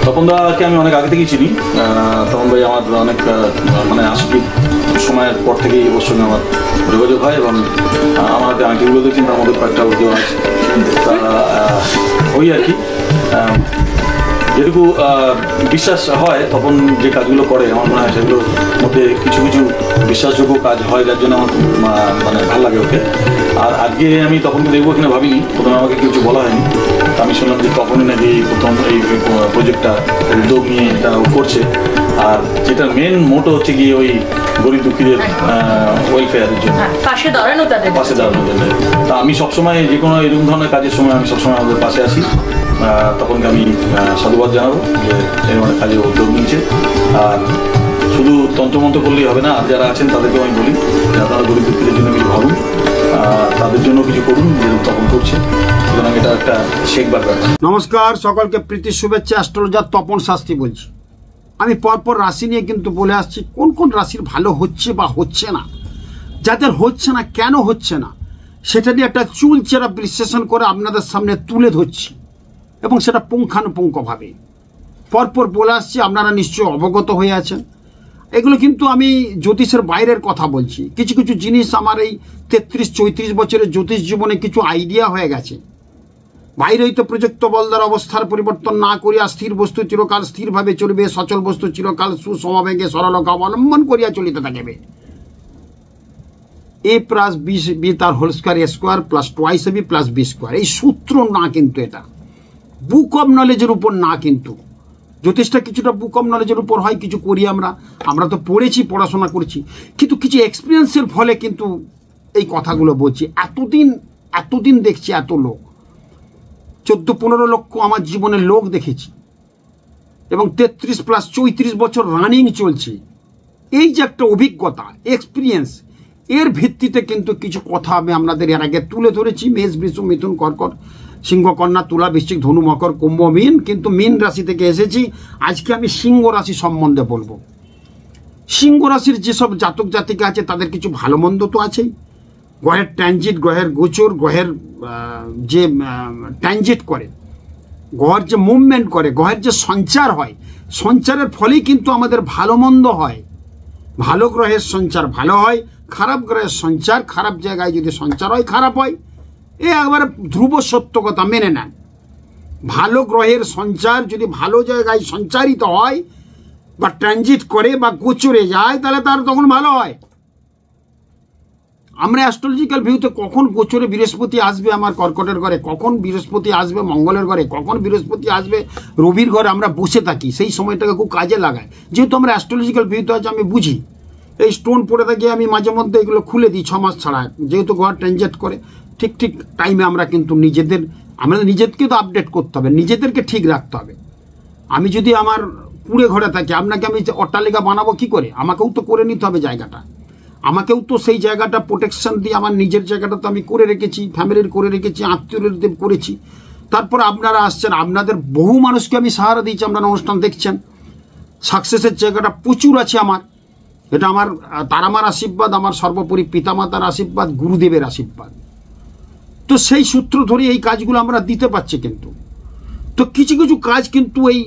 তপনদাকে আমি অনেক আগে থেকেই চিনি। তপন ভাই আমার অনেক মানে আশির সময়ের পর থেকেই ওর সঙ্গে আমার যোগাযোগ হয় এবং আমার হাতে আংটিগুলো দেখছেন, তার মধ্যে কয়েকটা উদ্যোগ আছে। তা ওই আর কি, যেটুকু বিশ্বাস হয় তপন যে কাজগুলো করে আমার মনে হয় সেগুলোর মধ্যে কিছু কিছু বিশ্বাসযোগ্য কাজ হয়, যার জন্য আমার মানে ভালো লাগে ওকে। আর আজকে আমি তপনকে দেখবো কিনা ভাবিনি, প্রথমে আমাকে কিছু বলা হয়নি। আমি শুনলাম যে তপনই নাকি প্রথম এই প্রজেক্টটা উদ্যোগ নিয়ে এটা করছে, আর যেটার মেন মোটো হচ্ছে গিয়ে ওই গরিব দুঃখীদের ওয়েলফেয়ারের জন্য, পাশে দাঁড়ানো জন্য। তা আমি সবসময় যে কোনো এরকম ধরনের কাজের সময় আমি সবসময় আমাদের পাশে আসি। তখনকে আমি সাধুবাদ জানাবো যে এরকম অনেক কাজে উদ্যোগ নিয়েছে। আর শুধু তন্ত্রমন্ত্র করলেই হবে না, আর যারা আছেন তাদেরকেও আমি বলি যারা তারা গরিব দুঃখীদের জন্য কিছু ভাবুন, তাদের জন্য কিছু করুন, যেরকম তখন করছে। সুতরাং এটা একটা শেখবার ব্যাপার। নমস্কার, সকলকে প্রীতি শুভেচ্ছা। অ্যাস্ট্রোলজার তপন শাস্ত্রী বলছি। আমি পরপর রাশি নিয়ে কিন্তু বলে আসছি কোন কোন রাশির ভালো হচ্ছে বা হচ্ছে না, যাদের হচ্ছে না কেন হচ্ছে না সেটা নিয়ে একটা চুলচেরা বিশ্লেষণ করে আপনাদের সামনে তুলে ধরছি, এবং সেটা পুঙ্খানুপুঙ্খভাবে পরপর বলে আসছি। আপনারা নিশ্চয়ই অবগত হয়ে আছেন। এগুলো কিন্তু আমি জ্যোতিষের বাইরের কথা বলছি। কিছু কিছু জিনিস আমার এই 33-34 বছরের জ্যোতিষ জীবনে কিছু আইডিয়া হয়ে গেছে। বাইরে হইতে প্রযুক্ত বল দ্বারা অবস্থার পরিবর্তন না করিয়া স্থির বস্তু চিরকাল স্থিরভাবে চলবে, সচল বস্তু চিরকাল সুসমবেগে সরলতা অবলম্বন করিয়া চলিতে থাকিবে। a প্লাস বি তার whole square A square plus twice B plus B square. এই সূত্র না, কিন্তু এটা বুক অব নলেজের উপর না। কিন্তু জ্যোতিষটা কিছুটা বুক অব নলেজের উপর হয়, কিছু করি আমরা তো পড়েছি, পড়াশোনা করেছি, কিন্তু কিছু এক্সপিরিয়েন্সের ফলে কিন্তু এই কথাগুলো বলছি। এতদিন দেখছি, এত লোক 14-15 লক্ষ আমার জীবনের লোক দেখেছি, এবং 33+34 বছর রানিং চলছে। এই যে একটা অভিজ্ঞতা, এক্সপিরিয়েন্স, এর ভিত্তিতে কিন্তু কিছু কথা আমি আপনাদের এর আগে তুলে ধরেছি। মেষ, বৃষ, মিথুন, কর্কট, সিংহ, কন্যা, তুলা, বৃশ্চিক, ধনু, মকর, কুম্ভ, মীন। কিন্তু মীন রাশি থেকে এসেছি। আজকে আমি সিংহ রাশি সম্বন্ধে বলবো। সিংহ রাশির যেসব জাতক জাতিকা আছে তাদের কিছু ভালো মন্দ তো আছেই। গ্রহের ট্রানজিট, গ্রহের গোচর, গ্রহের যে ট্রানজিট করে, গ্রহের যে মুভমেন্ট করে, গ্রহের যে সঞ্চার হয়, সঞ্চারের ফলেই কিন্তু আমাদের ভালো মন্দ হয়। ভালো গ্রহের সঞ্চার ভালো হয়, খারাপ গ্রহের সঞ্চার খারাপ জায়গায় যদি সঞ্চার হয় খারাপ হয়। এ একবারে ধ্রুব সত্য কথা, মেনে নেন। ভালো গ্রহের সঞ্চার যদি ভালো জায়গায় সঞ্চারিত হয় বা ট্রানজিট করে বা গোচরে যায়, তাহলে তার তখন ভালো হয়। আমরা অ্যাস্ট্রোলজিক্যাল ভিউতে কখন গোচরে বৃহস্পতি আসবে আমার কর্কটের ঘরে, কখন বৃহস্পতি আসবে মঙ্গলের ঘরে, কখন বৃহস্পতি আসবে রবির ঘরে, আমরা বসে থাকি। সেই সময়টাকে খুব কাজে লাগায়। যেহেতু আমরা অ্যাস্ট্রোলজিক্যাল ভিউতে আছে, আমি বুঝি। এই স্টোন পড়ে থাকে, আমি মাঝে মধ্যে এগুলো খুলে দিই 6 মাস ছাড়া। যেহেতু ঘর ট্রানজিট করে ঠিক টাইমে আমরা কিন্তু আমাদের নিজেদেরকে তো আপডেট করতে হবে, নিজেদেরকে ঠিক রাখতে হবে। আমি যদি আমার কুড়ে ঘরে থাকি, আপনাকে আমি অট্টালিকা বানাবো কি করে? আমাকেও তো করে নিতে হবে জায়গাটা, আমাকেও তো সেই জায়গাটা প্রোটেকশন দিয়ে আমার নিজের জায়গাটা তো আমি করে রেখেছি, ফ্যামিলির করে রেখেছি, আত্মীয়দের করেছি। তারপর আপনারা আসছেন, আপনাদের বহু মানুষকে আমি সাহারা দিয়েছি। আপনারা অনুষ্ঠান দেখছেন, সাকসেসের জায়গাটা প্রচুর আছে আমার। এটা আমার তারামার আশীর্বাদ, আমার সর্বোপরি পিতামাতার আশীর্বাদ, গুরুদেবের আশীর্বাদ। তো সেই সূত্র ধরে এই কাজগুলো আমরা দিতে পারছি। কিন্তু তো কিছু কিছু কাজ কিন্তু এই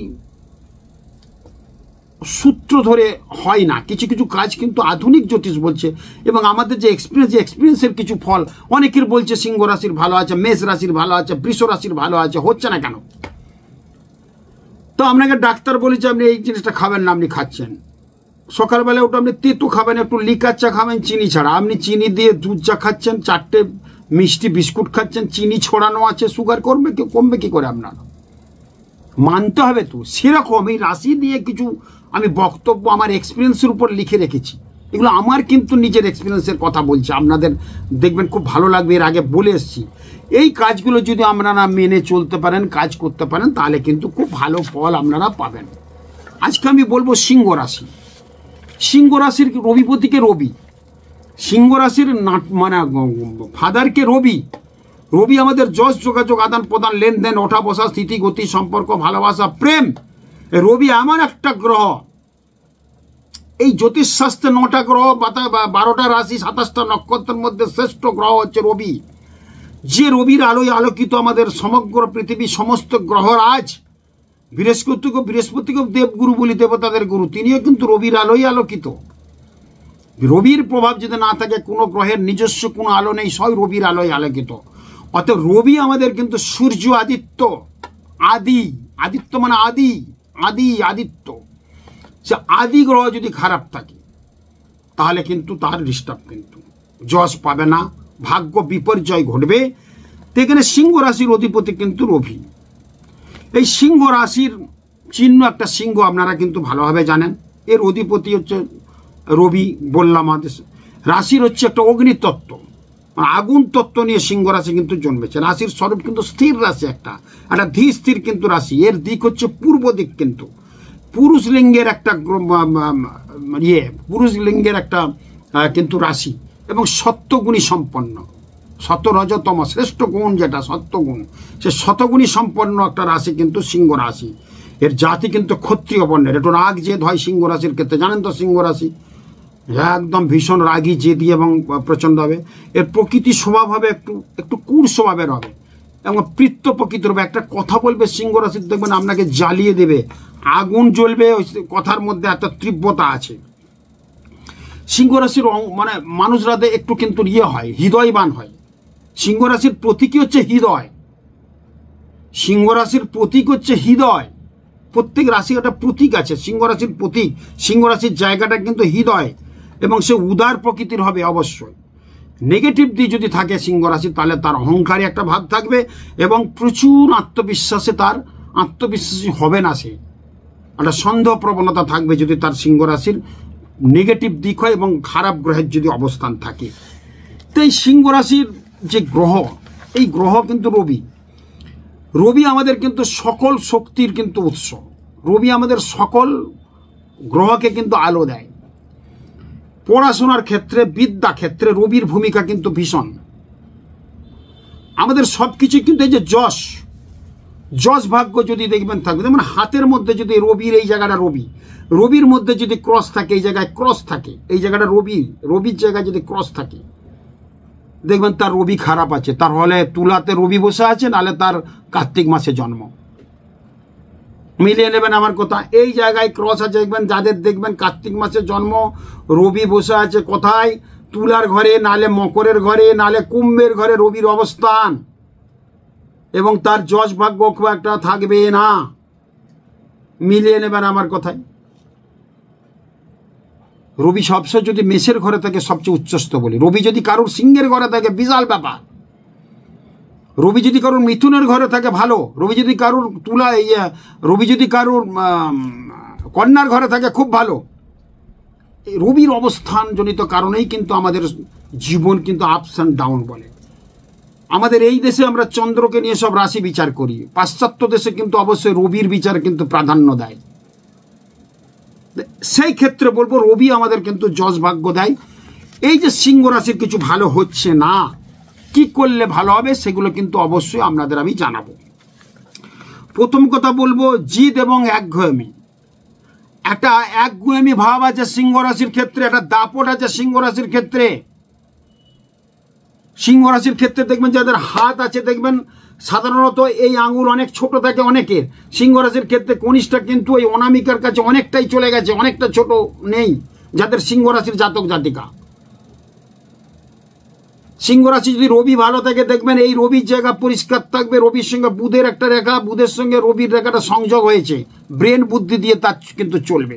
সূত্র ধরে হয় না। কিছু কিছু কাজ কিন্তু আধুনিক জ্যোতিষ বলছে, এবং আমাদের যে এক্সপিরিয়েন্সের কিছু ফল। অনেকের বলছে সিংহ রাশির ভালো আছে, মেষ রাশির ভালো আছে, বৃষ রাশির ভালো আছে, হচ্ছে না কেন? তো আপনাকে ডাক্তার বলেছে আপনি এই জিনিসটা খাবেন না, আপনি খাচ্ছেন। সকালবেলা ওটা আপনি তেতো খাবেন, একটু লিকার চা খাবেন চিনি ছাড়া। আপনি চিনি দিয়ে দুধ চা খাচ্ছেন, 4টে মিষ্টি বিস্কুট খাচ্ছেন, চিনি ছড়ানো আছে, সুগার কমবে কি করে? আপনার মানতে হবে তো। সেরকম এই রাশি দিয়ে কিছু আমি বক্তব্য আমার এক্সপিরিয়েন্সের উপর লিখে রেখেছি। এগুলো আমার কিন্তু নিজের এক্সপিরিয়েন্সের কথা বলছি, আপনাদের দেখবেন খুব ভালো লাগবে। এর আগে বলে এসেছি, এই কাজগুলো যদি আপনারা মেনে চলতে পারেন, কাজ করতে পারেন, তাহলে কিন্তু খুব ভালো ফল আপনারা পাবেন। আজকে আমি বলবো সিংহ রাশি। সিংহ রাশির রবিপতিকে রবি, সিংহ রাশির মানে ফাদারকে রবি। রবি আমাদের যশ, যোগাযোগ, আদান প্রদান, লেনদেন, ওঠা বসা, স্থিতি, গতি, সম্পর্ক, ভালোবাসা, প্রেম। রবি এমন একটা গ্রহ, এই জ্যোতিষশাস্ত্রে 9টা গ্রহ বা 12টা রাশি 27টা নক্ষত্রের মধ্যে শ্রেষ্ঠ গ্রহ হচ্ছে রবি। যে রবির আলোয় আলোকিত আমাদের সমগ্র পৃথিবী, সমস্ত গ্রহরাজ বৃহস্পতিকেও দেবগুরু বলি, দেবতাদের গুরু, তিনিও কিন্তু রবির আলোই আলোকিত। রবির প্রভাব যদি না থাকে, কোনো গ্রহের নিজস্ব কোনো আলো নেই, সব রবির আলোয় আলোকিত। অতএব রবি আমাদের কিন্তু সূর্য আদিত্য, আদিত্য মানে আদিত্য। সে আদি গ্রহ যদি খারাপ থাকে তাহলে কিন্তু তার ডিস্টার্ব, কিন্তু যশ পাবে না, ভাগ্য বিপর্যয় ঘটবে। তো এখানে সিংহ রাশির অধিপতি কিন্তু রবি। এই সিংহ রাশির চিহ্ন একটা সিংহ, আপনারা কিন্তু ভালোভাবে জানেন। এর অধিপতি হচ্ছে রবি, বললাম। আমাদের রাশির হচ্ছে একটা অগ্নিতত্ত্ব, আগুন তত্ত্ব নিয়ে সিংহ রাশি কিন্তু জন্মেছে। রাশির স্বরূপ কিন্তু স্থির রাশি, একটা ধীর স্থির কিন্তু রাশি। এর দিক হচ্ছে পূর্ব দিক, কিন্তু পুরুষ লিঙ্গের একটা কিন্তু রাশি, এবং সত্যগুণী সম্পন্ন, শতরজতম শ্রেষ্ঠ গুণ যেটা সত্যগুণ, সে শতগুণী সম্পন্ন একটা রাশি কিন্তু সিংহ রাশি। এর জাতি কিন্তু ক্ষত্রিয় বর্ণের। একটু রাগ জেদ হয় সিংহ রাশির ক্ষেত্রে, জানেন তো সিংহ রাশি একদম ভীষণ রাগী, জেদি এবং প্রচণ্ড হবে। এর প্রকৃতি স্বভাব হবে একটু কুড় স্বভাবের হবে, এবং পৃত্ত প্রকৃতির হবে। একটা কথা বলবে সিংহ রাশির, দেখবেন আপনাকে জ্বালিয়ে দেবে, আগুন জ্বলবে, ওই কথার মধ্যে এত তীব্রতা আছে। সিংহ রাশির মানে মানুষরা একটু কিন্তু হয়, হৃদয়বান হয়। সিংহ রাশির প্রতীকই হচ্ছে হৃদয়, সিংহ রাশির প্রতীক হচ্ছে হৃদয়। প্রত্যেক রাশি একটা প্রতীক আছে, সিংহ রাশির প্রতীক, সিংহ রাশির জায়গাটা কিন্তু হৃদয়, এবং সে উদার প্রকৃতির হবে অবশ্যই। নেগেটিভ দিক যদি থাকে সিংহ রাশি, তাহলে তার অহংকারী একটা ভাব থাকবে, এবং প্রচুর আত্মবিশ্বাসী হবে না। সে একটা সন্দেহ প্রবণতা থাকবে যদি তার সিংহ রাশির নেগেটিভ দিক হয় এবং খারাপ গ্রহের যদি অবস্থান থাকে। তো এই সিংহ রাশির যে গ্রহ, এই গ্রহ কিন্তু রবি আমাদের কিন্তু সকল শক্তির কিন্তু উৎস। রবি আমাদের সকল গ্রহকে কিন্তু আলো দেয়। পড়াশোনার ক্ষেত্রে, বিদ্যা ক্ষেত্রে রবির ভূমিকা কিন্তু ভীষণ। আমাদের সব কিছু কিন্তু এই যে যশ ভাগ্য যদি দেখবেন থাকবে, যেমন হাতের মধ্যে যদি রবির এই জায়গাটা রবির মধ্যে যদি ক্রস থাকে, এই জায়গায় ক্রস থাকে, এই জায়গাটা রবির জায়গায় যদি ক্রস থাকে, দেখবেন তার রবি খারাপ আছে। তার হলে তুলাতে রবি বসে আছে, নাহলে তার কার্তিক মাসে জন্ম। মিলিয়ে নেবেন আমার কথা। এই জায়গায় ক্রস আছে, দেখবেন যাদের দেখবেন কার্তিক মাসে জন্ম, রবি বসে আছে কোথায়, তুলার ঘরে, নালে মকরের ঘরে, নালে কুম্ভের ঘরে রবির অবস্থান, এবং তার যশ ভাগ্য খুব একটা থাকবে না। মিলিয়ে নেবেন আমার কথায়। রবি সবসময় যদি মেষের ঘরে থাকে সবচেয়ে উচ্চস্থ বলি, রবি যদি কারোর সিংহের ঘরে থাকে বিশাল ব্যাপার, রবি যদি কারোর মিথুনের ঘরে থাকে ভালো, রবি যদি কারোর রবি যদি কারোর কন্যার ঘরে থাকে খুব ভালো। রবির অবস্থান জনিত কারণেই কিন্তু আমাদের জীবন কিন্তু আপস অ্যান্ড ডাউন বলে। আমাদের এই দেশে আমরা চন্দ্রকে নিয়ে সব রাশি বিচার করি, পাশ্চাত্য দেশে কিন্তু অবশ্যই রবির বিচার কিন্তু প্রাধান্য দেয়। সেই ক্ষেত্রে বলবো রবি আমাদের কিন্তু যশ ভাগ্য দেয়। এই যে সিংহ রাশির কিছু ভালো হচ্ছে না, কি করলে ভালো হবে, সেগুলো কিন্তু অবশ্যই আপনাদের আমি জানাবো। প্রথম কথা বলবো জিদ এবং একঘেয়েমি। একটা একঘেয়েমি ভাব আছে সিংহ রাশির ক্ষেত্রে, একটা দাপট আছে সিংহ রাশির ক্ষেত্রে। সিংহ রাশির ক্ষেত্রে দেখবেন যাদের হাত আছে, দেখবেন সাধারণত এই আঙুল অনেক ছোট থাকে অনেকের। সিংহ রাশির ক্ষেত্রে কনিষ্ঠা কিন্তু ওই অনামিকার কাছে অনেকটাই চলে গেছে, অনেকটা ছোট নেই যাদের সিংহ রাশির জাতক জাতিকা। সিংহ রাশি যদি রবি ভালো থাকে, দেখবেন এই রবির জায়গা পরিষ্কার থাকবে। রবির সঙ্গে বুধের একটা রেখা, বুধের সঙ্গে রবির রেখাটা সংযোগ হয়েছে, ব্রেন বুদ্ধি দিয়ে তার কিন্তু চলবে।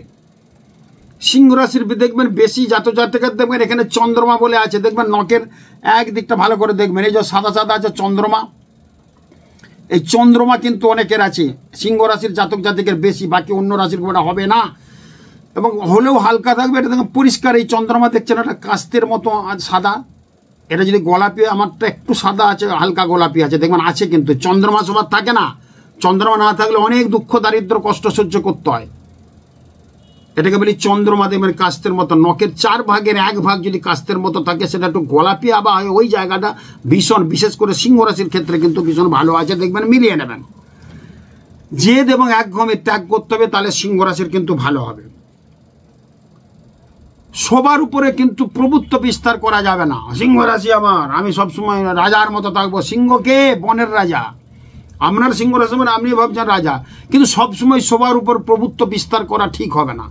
সিংহ রাশির দেখবেন বেশি জাতক জাতিকার দেখবেন এখানে চন্দ্রমা বলে আছে, দেখবেন নখের এক দিকটা ভালো করে দেখবেন, এই যে সাদা সাদা আছে চন্দ্রমা, এই চন্দ্রমা কিন্তু অনেকের আছে সিংহ রাশির জাতক জাতিকের বেশি, বাকি অন্য রাশির কোনটা হবে না, এবং হলেও হালকা থাকবে। এটা দেখবেন পরিষ্কার, এই চন্দ্রমা দেখছেন একটা কাস্তের মতো সাদা, এটা যদি গোলাপি, আমারটা একটু সাদা আছে, হালকা গোলাপি আছে, দেখবেন আছে। কিন্তু চন্দ্রমা সবার থাকে না, চন্দ্রমা না থাকলে অনেক দুঃখ দারিদ্র কষ্ট সহ্য করতে হয়। এটাকে বলি চন্দ্রমা, দেখবেন কাস্তের মতো, নখের 4 ভাগের 1 ভাগ যদি কাস্তের মতো থাকে, সেটা একটু গোলাপি আবার হয়, ওই জায়গাটা ভীষণ, বিশেষ করে সিংহ রাশির ক্ষেত্রে কিন্তু ভীষণ ভালো আছে, দেখবেন মিলিয়ে নেবেন। জেদ এবং একঘেয়েমি ত্যাগ করতে হবে, তাহলে সিংহ রাশির কিন্তু ভালো হবে। সবার উপরে কিন্তু প্রভুত্ব বিস্তার করা যাবে না। সিংহ রাশি আমার, আমি সবসময় রাজার মতো থাকবো। সিংহকে বনের রাজা, আপনার সিংহ রাশি মানে আপনি ভাবছেন রাজা, কিন্তু সবসময় সবার উপর প্রভুত্ব বিস্তার করা ঠিক হবে না।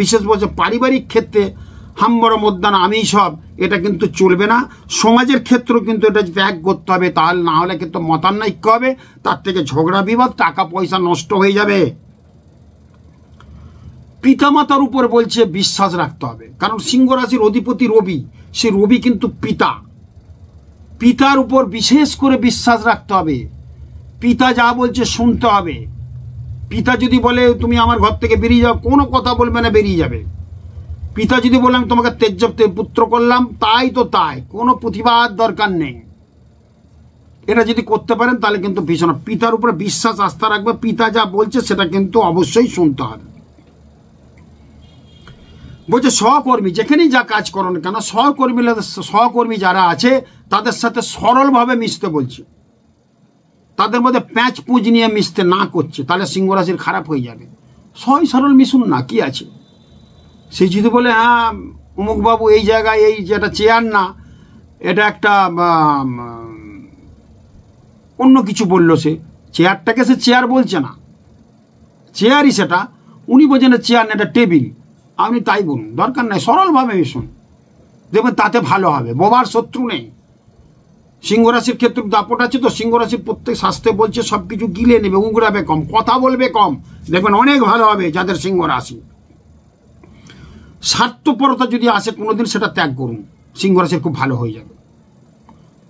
বিশেষ বলছে পারিবারিক ক্ষেত্রে হাম্বর মধ্যান আমি সব, এটা কিন্তু চলবে না। সমাজের ক্ষেত্রেও কিন্তু এটা ত্যাগ করতে হবে, তাহলে না হলে কিন্তু মতানৈক্য হবে, তার থেকে ঝগড়া বিবাদ, টাকা পয়সা নষ্ট হয়ে যাবে। পিতামাতার উপর বলছে বিশ্বাস রাখতে হবে, কারণ সিংহ রাশির অধিপতি রবি, সে রবি কিন্তু পিতা, পিতার উপর বিশেষ করে বিশ্বাস রাখতে হবে। পিতা যা বলছে শুনতে হবে। পিতা যদি বলে তুমি আমার ঘর থেকে বেরিয়ে যাও, কোনো কথা বলবে না, বেরিয়ে যাবে। পিতা যদি বলে আমি তোমাকে তেজ্য পুত্র করলাম, তাই তো তাই, কোনো প্রতিবাদ দরকার নেই। এটা যদি করতে পারেন তাহলে কিন্তু ভীষণ পিতার উপরে বিশ্বাস আস্থা রাখবে, পিতা যা বলছে সেটা কিন্তু অবশ্যই শুনতে হবে। বলছে সহকর্মী যেখানেই যা কাজ করো না কেন, সহকর্মী যারা আছে তাদের সাথে সরলভাবে মিশতে বলছে, তাদের মধ্যে প্যাঁচ পুঁজ নিয়ে মিশতে না করছে, তাহলে সিংহ রাশির খারাপ হয়ে যাবে। সহজ সরল মিশুন না, কি আছে। সে যদি বলে হ্যাঁ অমুকবাবু এই জায়গায় এই যেটা চেয়ার না, এটা একটা অন্য কিছু বললো, সে চেয়ারটাকে সে চেয়ার বলছে না, চেয়ারই সেটা, উনি বলছেন চেয়ার না, এটা টেবিল, আপনি তাই বলুন, দরকার নাই, সরলভাবে মিশুন, দেখবেন তাতে ভালো হবে। বোবার শত্রু নেই। সিংহ রাশির ক্ষেত্রে দাপট আছে তো, সিংহ রাশির প্রত্যেক শাস্ত্রে বলছে সব কিছু গিলে নেবে, উগড়াবে কম, কথা বলবে কম, দেখবেন অনেক ভালো হবে যাদের সিংহ রাশি। স্বার্থপরতা যদি আসে কোনোদিন, সেটা ত্যাগ করুন, সিংহ রাশির খুব ভালো হয়ে যাবে।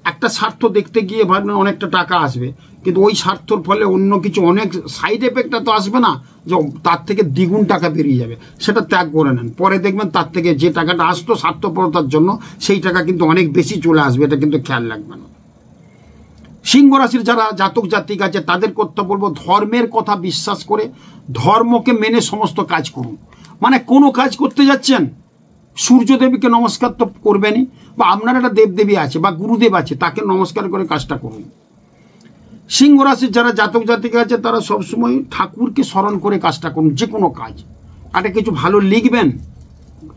একটা স্বার্থ দেখতে গিয়ে ভাববেন অনেকটা টাকা আসবে, কিন্তু ওই স্বার্থর ফলে অন্য কিছু অনেক সাইড এফেক্টটা তো আসবে না, যে তার থেকে দ্বিগুণ টাকা বেরিয়ে যাবে, সেটা ত্যাগ করে নেন। পরে দেখবেন তার থেকে যে টাকাটা আসতো স্বার্থপরতার জন্য, সেই টাকা কিন্তু অনেক বেশি চলে আসবে, এটা কিন্তু খেয়াল রাখবেন। সিংহ রাশির যারা জাতক জাতিক আছে তাদের করতে বলবো, ধর্মের কথা বিশ্বাস করে ধর্মকে মেনে সমস্ত কাজ করুন। মানে কোনো কাজ করতে যাচ্ছেন, সূর্যদেবীকে নমস্কার তো করবেনই, বা আপনার একটা দেবদেবী আছে বা গুরুদেব আছে, তাকে নমস্কার করে কাজটা করুন। সিংহ রাশির যারা জাতক জাতিকা আছে তারা সবসময় ঠাকুরকে স্মরণ করে কাজটা করুন। যে কোনো কাজ, একটা কিছু ভালো লিখবেন,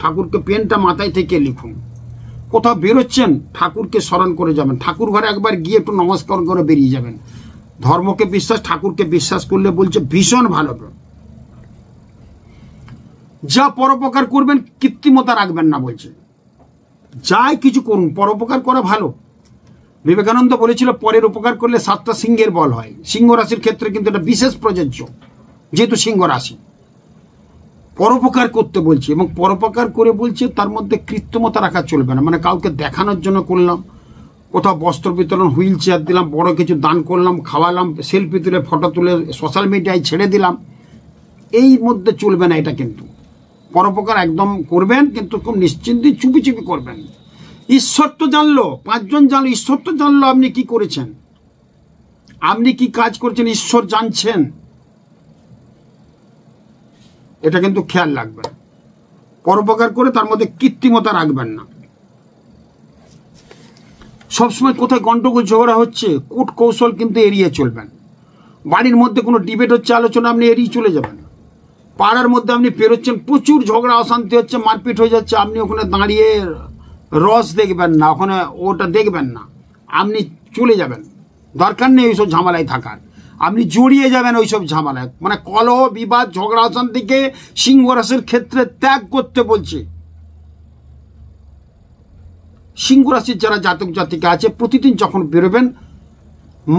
ঠাকুরকে পেনটা মাথায় থেকে লিখুন। কোথাও বেরোচ্ছেন, ঠাকুরকে স্মরণ করে যাবেন, ঠাকুর ঘরে একবার গিয়ে একটু নমস্কার করে বেরিয়ে যাবেন। ধর্মকে বিশ্বাস, ঠাকুরকে বিশ্বাস করলে বলছে ভীষণ ভালো। যা পরোপকার করবেন কৃত্রিমতা রাখবেন না, বলছে যাই কিছু করুন, পরোপকার করা ভালো। বিবেকানন্দ বলেছিল পরের উপকার করলে 7টা সিংহের বল হয়। সিংহ রাশির ক্ষেত্রে কিন্তু এটা বিশেষ প্রযোজ্য, যেহেতু সিংহ রাশি। পরোপকার করতে বলছে, এবং পরোপকার করে বলছে তার মধ্যে কৃত্রিমতা রাখা চলবে না। মানে কাউকে দেখানোর জন্য করলাম, কোথাও বস্ত্র বিতরণ, হুইল চেয়ার দিলাম, বড় কিছু দান করলাম, খাওয়ালাম, সেলফি তুলে ফটো তুলে সোশ্যাল মিডিয়ায় ছেড়ে দিলাম, এই মধ্যে চলবে না। এটা কিন্তু পরোপকার একদম করবেন, কিন্তু খুব নিশ্চিন্তে চুপি চুপি করবেন। ঈশ্বর তো জানলো, 5 জন জানলো, ঈশ্বর তো জানলো আপনি কি করেছেন, আপনি কি কাজ করছেন, ঈশ্বর জানছেন, এটা কিন্তু খেয়াল রাখবেন। পরোপকার করে তার মধ্যে কৃত্রিমতা রাখবেন না। সবসময় কোথায় গন্ডগোল ঝগড়া হচ্ছে, কূট কৌশল কিন্তু এড়িয়ে চলবেন। বাড়ির মধ্যে কোনো ডিবেট হচ্ছে, আলোচনা, আপনি এড়িয়ে চলে যাবেন। পাড়ার মধ্যে আপনি পেরোচ্ছেন, প্রচুর ঝগড়া অশান্তি হচ্ছে, মারপিট হয়ে যাচ্ছে, আপনি ওখানে দাঁড়িয়ে রস দেখবেন না, ওখানে ওটা দেখবেন না, আপনি চলে যাবেন। দরকার নেই ওইসব ঝামেলায় থাকার, আপনি জড়িয়ে যাবেন ওইসব ঝামেলায়। মানে কলহ বিবাদ ঝগড়া অশান্তিকে সিংহ রাশির ক্ষেত্রে ত্যাগ করতে বলছে। সিংহ রাশির যারা জাতক জাতিকা আছে প্রতিদিন যখন বেরোবেন,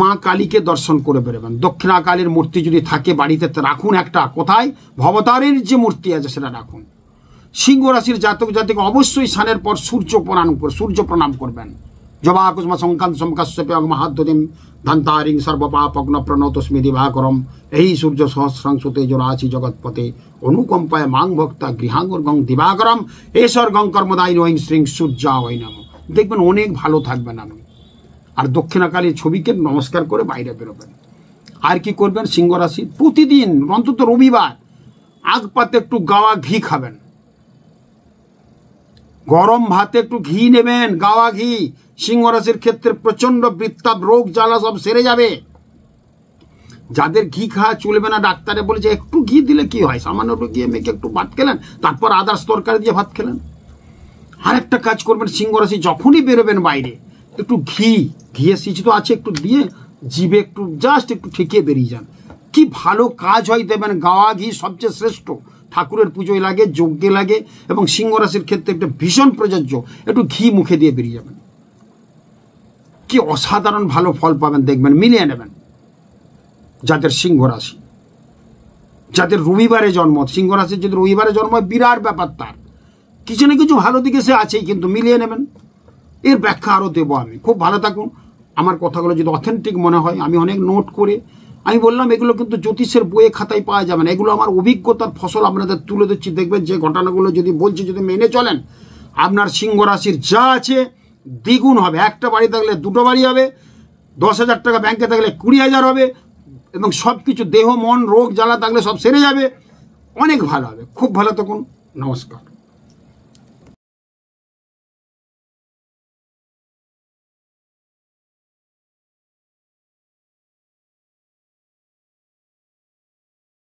মা কালীকে দর্শন করে বেরোবেন। দক্ষিণা কালীর মূর্তি যদি থাকে বাড়িতে রাখুন একটা, কোথায় ভবতারের যে মূর্তি আছে সেটা রাখুন। সিংহ রাশির জাতক জাতিকা অবশ্যই স্নানের পর সূর্য প্রণাম করবেন। জবা কুসুম সংকান্ত সমকাশ্যপে মহাদ্যদিম ধন্তারিং সর্বপাপগ্ন প্রণতস্মি দিবাকরম এই সূর্য সহস্রাংশ তেজরাশি জগৎপতে অনুকম্পায় মাং ভক্তা গৃহাঙ্গং দিবাকরম এশ্বর গং কর্মদায়ী ওইং শ্রীং সূর্যা ওই নম। দেখবেন অনেক ভালো থাকবেন আপনি। আর দক্ষিণাকালীর ছবিকে নমস্কার করে বাইরে বেরোবেন। আর কি করবেন, সিংহ রাশি প্রতিদিন অন্তত রবিবার আগ পাতে একটু গাওয়া ঘি খাবেন, গরম ভাতে একটু ঘি নেবেন, গাওয়া ঘি। সিংহ রাশির ক্ষেত্রে প্রচন্ড বৃত্তাপ, রোগ জ্বালা সব সেরে যাবে। যাদের ঘি খাওয়া চলবে না, ডাক্তারে বলেছে একটু ঘি দিলে কি হয়, সামান্য একটু গিয়ে মেখে একটু ভাত খেলেন, তারপর আদার্স তরকারি দিয়ে ভাত খেলেন। আর একটা কাজ করবেন, সিংহ রাশি যখনই বেরোবেন বাইরে একটু ঘিয়ে সিঁচি তো আছে, একটু দিয়ে জিভে একটু জাস্ট একটু ঠেকিয়ে বেরিয়ে যান। কি ভালো কাজ হয় দেবেন। গাওয়া ঘি সবচেয়ে শ্রেষ্ঠ, ঠাকুরের পুজোয় লাগে, যজ্ঞে লাগে, এবং সিংহ রাশির ক্ষেত্রে একটা ভীষণ প্রযোজ্য। একটু ঘি মুখে দিয়ে বেরিয়ে যাবেন, কি অসাধারণ ভালো ফল পাবেন দেখবেন। মিলিয়ে নেবেন। যাদের সিংহ রাশি, যাদের রবিবারে জন্ম, সিংহ রাশির যদি রবিবারে জন্ম হয় বিরাট ব্যাপার, তার কিছু না কিছু ভালো দিকে সে আছেই, কিন্তু মিলিয়ে নেবেন। এর ব্যাখ্যা আরও দেবো আমি। খুব ভালো থাকুন। আমার কথাগুলো যদি অথেন্টিক মনে হয়, আমি অনেক নোট করে আমি বললাম, এগুলো কিন্তু জ্যোতিষের বইয়ে খাতায় পাওয়া যাবে না। এগুলো আমার অভিজ্ঞতার ফসল আপনাদের তুলে দিচ্ছি। দেখবেন যে ঘটনাগুলো যদি বলছি, যদি মেনে চলেন, আপনার সিংহ রাশির যা আছে দ্বিগুণ হবে। একটা বাড়ি থাকলে দুটো বাড়ি হবে, 10,000 টাকা ব্যাংকে থাকলে 20,000 হবে, এবং সব কিছু দেহ মন রোগ জ্বালা থাকলে সব সেরে যাবে। অনেক ভালো হবে। খুব ভালো থাকুন। নমস্কার।